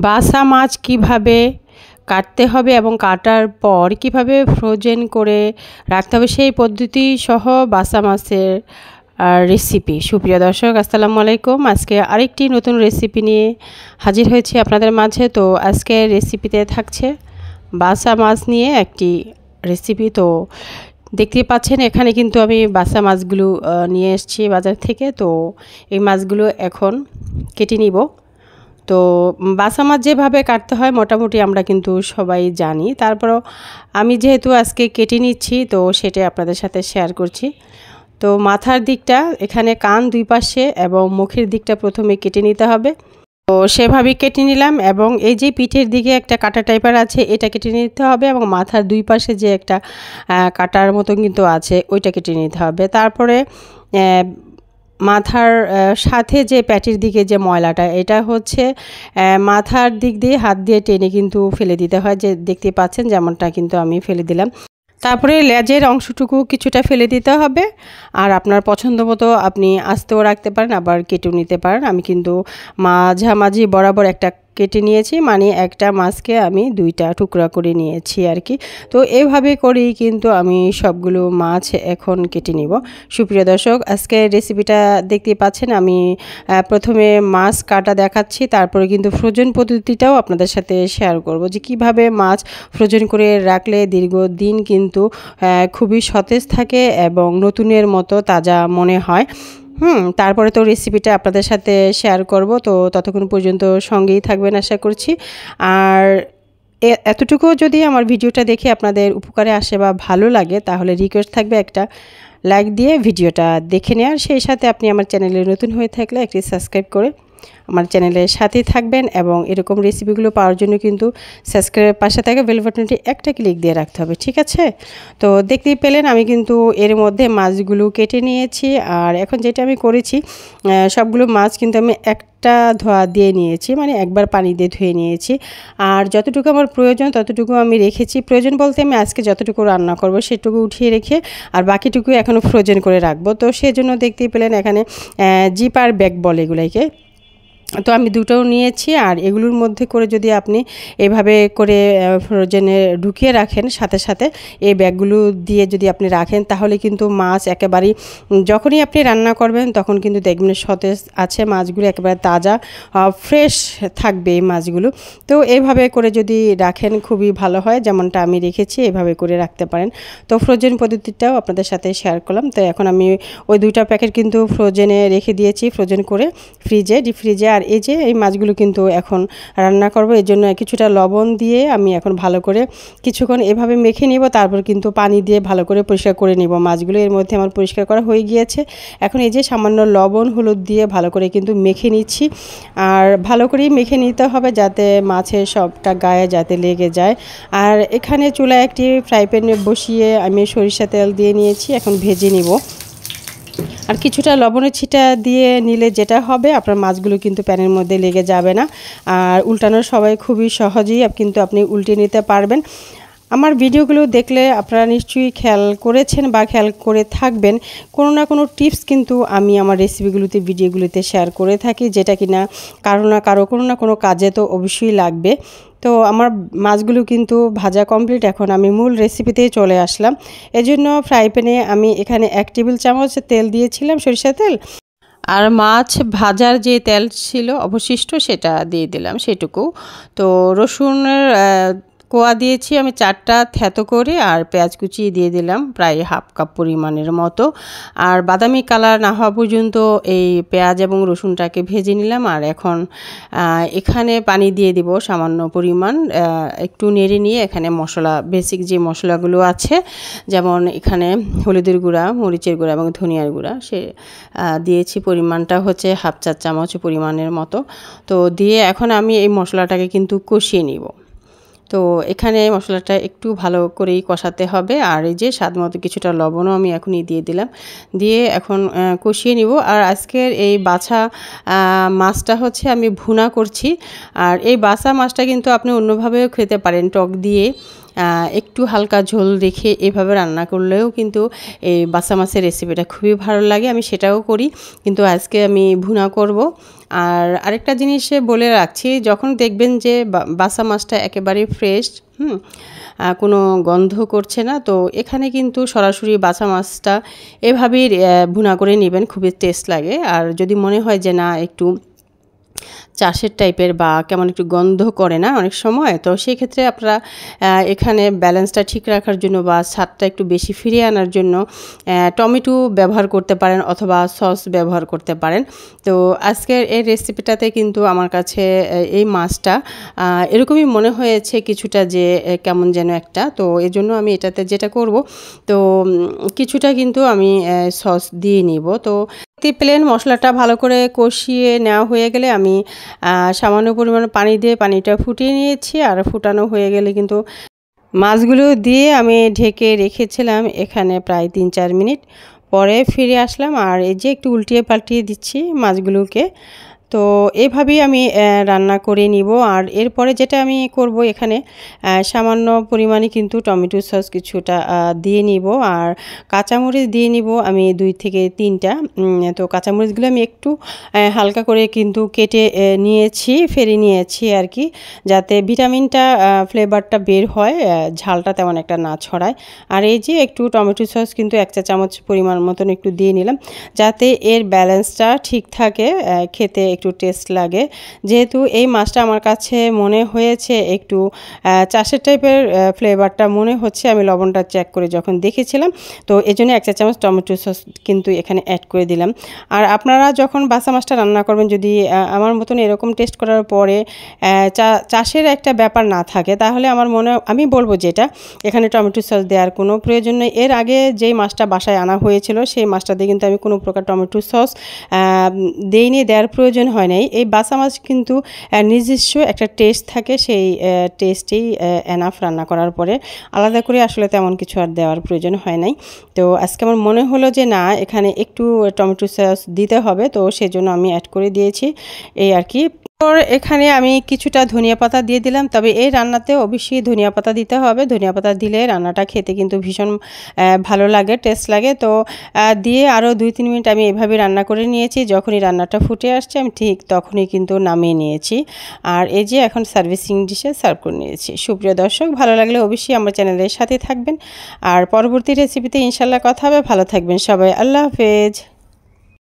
বাসা মাছ কিভাবে কাটতে হবে এবং কাটার পর কিভাবে ফ্রোজেন করে রাখতে হবে সেই পদ্ধতি সহ বাসা মাছের রেসিপি। সুপ্রিয় দর্শক, আসসালামু আলাইকুম। আজকে আরেকটি নতুন রেসিপি নিয়ে হাজির হয়েছি আপনাদের মাঝে। তো আজকে রেসিপিতে থাকছে বাসা মাছ নিয়ে একটি রেসিপি। তো দেখতেই পাচ্ছেন এখানে কিন্তু আমি বাসা মাছগুলো নিয়ে এসেছি বাজার থেকে। তো এই মাছগুলো এখন কেটে নিব। তো বাসা মাছ যেভাবে কাটতে হয় মোটামুটি আমরা কিন্তু সবাই জানি, তারপরও আমি যেহেতু আজকে কেটে নিচ্ছি তো সেটাই আপনাদের সাথে শেয়ার করছি। তো মাথার দিকটা, এখানে কান দুই পাশে এবং মুখের দিকটা প্রথমে কেটে নিতে হবে। তো সেভাবেই কেটে নিলাম এবং এই যে পিঠের দিকে একটা কাটা টাইপের আছে এটা কেটে নিতে হবে এবং মাথার দুই পাশে যে একটা কাটার মতো কিন্তু আছে ওইটা কেটে নিতে হবে। তারপরে মাথার সাথে যে প্যাটির দিকে যে ময়লাটা, এটা হচ্ছে মাথার দিক দিয়ে হাত দিয়ে টেনে কিন্তু ফেলে দিতে হয়, যে দেখতে পাচ্ছেন যেমনটা কিন্তু আমি ফেলে দিলাম। তারপরে লেজের অংশটুকু কিছুটা ফেলে দিতে হবে। আর আপনার পছন্দ মতো আপনি আস্তেও রাখতে পারেন, আবার কেটেও নিতে পারেন। আমি কিন্তু মাঝামাঝি বরাবর একটা কেটে নিয়েছি, মানে একটা মাছকে আমি দুইটা টুকরা করে নিয়েছি আর কি। তো এইভাবে করেই কিন্তু আমি সবগুলো মাছ এখন কেটে নিব। সুপ্রিয় দর্শক, আজকে রেসিপিটা দেখতেই পাচ্ছেন আমি প্রথমে মাছ কাটা দেখাচ্ছি, তারপরে কিন্তু ফ্রোজেন পদ্ধতিটাও আপনাদের সাথে শেয়ার করব, যে কিভাবে মাছ ফ্রোজেন করে রাখলে দীর্ঘদিন কিন্তু খুবই সতেজ থাকে এবং নতুনের মতো তাজা মনে হয়। তারপরে তো রেসিপিটা আপনাদের সাথে শেয়ার করব। তো ততক্ষণ পর্যন্ত সঙ্গেই থাকবেন আশা করছি। আর এতটুকু যদি আমার ভিডিওটা দেখে আপনাদের উপকারে আসে বা ভালো লাগে, তাহলে রিকোয়েস্ট থাকবে একটা লাইক দিয়ে ভিডিওটা দেখে নেওয়ার। সেই সাথে আপনি আমার চ্যানেলে নতুন হয়ে থাকলে একটি সাবস্ক্রাইব করে আমার চ্যানেলের সাথেই থাকবেন এবং এরকম রেসিপিগুলো পাওয়ার জন্য কিন্তু সাবস্ক্রাইবের পাশে থাকা বেল বাটনটি একটা ক্লিক দিয়ে রাখতে হবে, ঠিক আছে? তো দেখতেই পেলেন আমি কিন্তু এর মধ্যে মাছগুলো কেটে নিয়েছি। আর এখন যেটা আমি করেছি, সবগুলো মাছ কিন্তু আমি একটা ধোয়া দিয়ে নিয়েছি, মানে একবার পানি দিয়ে ধুয়ে নিয়েছি। আর যতটুকু আমার প্রয়োজন ততটুকু আমি রেখেছি। প্রয়োজন বলতে আমি আজকে যতটুকু রান্না করব সেটুকু উঠিয়ে রেখে আর বাকিটুকু এখনও ফ্রোজেন করে রাখবো। তো সেজন্য দেখতেই পেলেন এখানে জিপার ব্যাগ বলে এগুলাকে, তো আমি দুটোও নিয়েছি। আর এগুলোর মধ্যে করে যদি আপনি এভাবে করে ফ্রোজেনে ঢুকিয়ে রাখেন, সাথে সাথে এই ব্যাগগুলো দিয়ে যদি আপনি রাখেন, তাহলে কিন্তু মাছ একেবারেই যখনই আপনি রান্না করবেন তখন কিন্তু দেখবেন সতেজ আছে মাছগুলো, একেবারে তাজা ফ্রেশ থাকবে এই মাছগুলো। তো এইভাবে করে যদি রাখেন খুবই ভালো হয়, যেমনটা আমি রেখেছি এইভাবে করে রাখতে পারেন। তো ফ্রোজেন পদ্ধতিটাও আপনাদের সাথে শেয়ার করলাম। তো এখন আমি ওই দুইটা প্যাকেট কিন্তু ফ্রোজেনে রেখে দিয়েছি, ফ্রোজেন করে ফ্রিজে, ডিপ ফ্রিজে। আর এই যে এই মাছগুলো কিন্তু এখন রান্না করব, এর জন্য কিছুটা লবণ দিয়ে আমি এখন ভালো করে কিছুক্ষণ এভাবে মেখে নিব। তারপর কিন্তু পানি দিয়ে ভালো করে পরিষ্কার করে নিব মাছগুলো। এর মধ্যে আমার পরিষ্কার করা হয়ে গিয়েছে। এখন এই যে সামান্য লবণ হলুদ দিয়ে ভালো করে কিন্তু মেখে নিচ্ছি। আর ভালো করেই মেখে নিতে হবে যাতে মাছের সবটা গায়ে যাতে লেগে যায়। আর এখানে চুলায় একটি ফ্রাই প্যানে বসিয়ে আমি সরিষা তেল দিয়ে নিয়েছি, এখন ভেজে নিব। আর কিছুটা লবণের ছিটা দিয়ে নিলে যেটা হবে, আপনার মাছগুলো কিন্তু প্যানের মধ্যে লেগে যাবে না। আর উল্টানোর সবাই খুবই সহজেই কিন্তু আপনি উল্টে নিতে পারবেন। আমার ভিডিওগুলো দেখলে আপনারা নিশ্চয়ই খেয়াল করেছেন বা খেয়াল করে থাকবেন, কোনো না কোনো টিপস কিন্তু আমি আমার রেসিপিগুলোতে ভিডিওগুলোতে শেয়ার করে থাকি, যেটা কিনা কারো না কারো কোনো না কোনো কাজে তো অবশ্যই লাগবে। তো আমার মাছগুলো কিন্তু ভাজা কমপ্লিট, এখন আমি মূল রেসিপিতেই চলে আসলাম। এজন্য ফ্রাই প্যানে আমি এখানে 1 টেবিল চামচ তেল দিয়েছিলাম, সরিষা তেল। আর মাছ ভাজার যে তেল ছিল অবশিষ্ট সেটা দিয়ে দিলাম সেটুকু। তো রসুনের কোয়া দিয়েছি আমি 4টা থেতো করে, আর পেঁয়াজ কুচি দিয়ে দিলাম প্রায় হাফ কাপ পরিমাণের মতো। আর বাদামি কালার না হওয়া পর্যন্ত এই পেঁয়াজ এবং রসুনটাকে ভেজে নিলাম। আর এখন এখানে পানি দিয়ে দিব সামান্য পরিমাণ, একটু নেড়ে নিয়ে এখানে মশলা, বেসিক যে মশলাগুলো আছে, যেমন এখানে হলুদের গুঁড়া, মরিচের গুঁড়া এবং ধনিয়ার গুঁড়া সে দিয়েছি, পরিমাণটা হচ্ছে হাফ চা চামচ পরিমাণের মতো। তো দিয়ে এখন আমি এই মশলাটাকে কিন্তু কষিয়ে নিব। তো এখানে মশলাটা একটু ভালো করেই কষাতে হবে। আর এই যে স্বাদ মতো কিছুটা লবণও আমি এখনই দিয়ে দিলাম, দিয়ে এখন কষিয়ে নিব। আর আজকের এই বাছা মাছটা হচ্ছে আমি ভুনা করছি। আর এই বাছা মাছটা কিন্তু আপনি অন্যভাবেও খেতে পারেন, টক দিয়ে একটু হালকা ঝোল রেখে এভাবে রান্না করলেও কিন্তু এই বাসা মাছের রেসিপিটা খুবই ভালো লাগে। আমি সেটাও করি, কিন্তু আজকে আমি ভুনা করব। আর আরেকটা জিনিস বলে রাখছি, যখন দেখবেন যে বাসা মাছটা একেবারে ফ্রেশ, কোনো গন্ধ করছে না, তো এখানে কিন্তু সরাসরি বাসা মাছটা এভাবেই ভুনা করে নেবেন, খুবই টেস্ট লাগে। আর যদি মনে হয় যে না একটু চাষের টাইপের বা কেমন একটু গন্ধ করে না অনেক সময়, তো সেই ক্ষেত্রে আপনারা এখানে ব্যালেন্সটা ঠিক রাখার জন্য বা স্বাদটা একটু বেশি ফিরিয়ে আনার জন্য টমেটো ব্যবহার করতে পারেন অথবা সস ব্যবহার করতে পারেন। তো আজকের এই রেসিপিটাতে কিন্তু আমার কাছে এই মাছটা এরকমই মনে হয়েছে কিছুটা, যে কেমন যেন একটা, তো এজন্য আমি এটাতে যেটা করব, তো কিছুটা কিন্তু আমি সস দিয়ে নিব। তো প্লেন মশলাটা ভালো করে কষিয়ে নেওয়া হয়ে গেলে আমি সামান্য পরিমাণে পানি দিয়ে পানিটা ফুটিয়ে নিয়েছি। আর ফুটানো হয়ে গেলে কিন্তু মাছগুলো দিয়ে আমি ঢেকে রেখেছিলাম এখানে প্রায় 3-4 মিনিট। পরে ফিরে আসলাম আর এই যে একটু উল্টিয়ে পাল্টিয়ে দিচ্ছি মাছগুলোকে। তো এভাবেই আমি রান্না করে নিব। আর এরপরে যেটা আমি করব, এখানে সামান্য পরিমাণে কিন্তু টমেটো সস কিছুটা দিয়ে নিব আর কাঁচামরিচ দিয়ে নিব আমি 2 থেকে 3টা। তো কাঁচামরিচগুলো আমি একটু হালকা করে কিন্তু কেটে ফেলে নিয়েছি আর কি, যাতে ভিটামিনটা ফ্লেভারটা বের হয়, ঝালটা তেমন একটা না ছড়ায়। আর এই যে একটু টমেটো সস কিন্তু 1 চা চামচ পরিমাণ মতন একটু দিয়ে নিলাম, যাতে এর ব্যালেন্সটা ঠিক থাকে, খেতে একটু টেস্ট লাগে। যেহেতু এই মাছটা আমার কাছে মনে হয়েছে একটু চাষের টাইপের ফ্লেভারটা মনে হচ্ছে, আমি লবণটা চেক করে যখন দেখেছিলাম, তো এই জন্য 1 চা চামচ টমেটো সস কিন্তু এখানে অ্যাড করে দিলাম। আর আপনারা যখন বাসা মাছটা রান্না করবেন, যদি আমার মতন এরকম টেস্ট করার পরে চাষের একটা ব্যাপার না থাকে, তাহলে আমি বলবো যেটা এখানে টমেটো সস দেওয়ার কোনো প্রয়োজন নেই। এর আগে যেই মাছটা বাসায় আনা হয়েছিল সেই মাছটা দিয়ে কিন্তু আমি কোনো প্রকার টমেটো সস দেওয়ার প্রয়োজন হয় নাই। এই বাসা মাছ কিন্তু নিজস্ব একটা টেস্ট থাকে, সেই টেস্টেই এনাফ রান্না করার পরে, আলাদা করে আসলে তেমন কিছু আর দেওয়ার প্রয়োজন হয় নাই। তো আজকে আমার মনে হলো যে না, এখানে একটু টমেটো সস দিতে হবে, তো সেজন্য আমি অ্যাড করে দিয়েছি এই আর কি। এখানে আমি কিছুটা ধনিয়া পাতা দিয়ে দিলাম, তবে এই রান্নাতে অবশ্যই ধনিয়া পাতা দিতে হবে। ধনিয়া পাতা দিলে রান্নাটা খেতে কিন্তু ভীষণ ভালো লাগে, টেস্ট লাগে। তো দিয়ে আরও 2-3 মিনিট আমি এভাবে রান্না করে নিয়েছি। যখনই রান্নাটা ফুটে আসছে আমি ঠিক তখনই কিন্তু নামিয়ে নিয়েছি। আর এই যে এখন সার্ভিসিং ডিশে সার্ভ করে নিয়েছি। সুপ্রিয় দর্শক, ভালো লাগলে অবশ্যই আমার চ্যানেলের সাথে থাকবেন। আর পরবর্তী রেসিপিতে ইনশাল্লাহ কথা হবে। ভালো থাকবেন সবাই, আল্লাহ হাফেজ।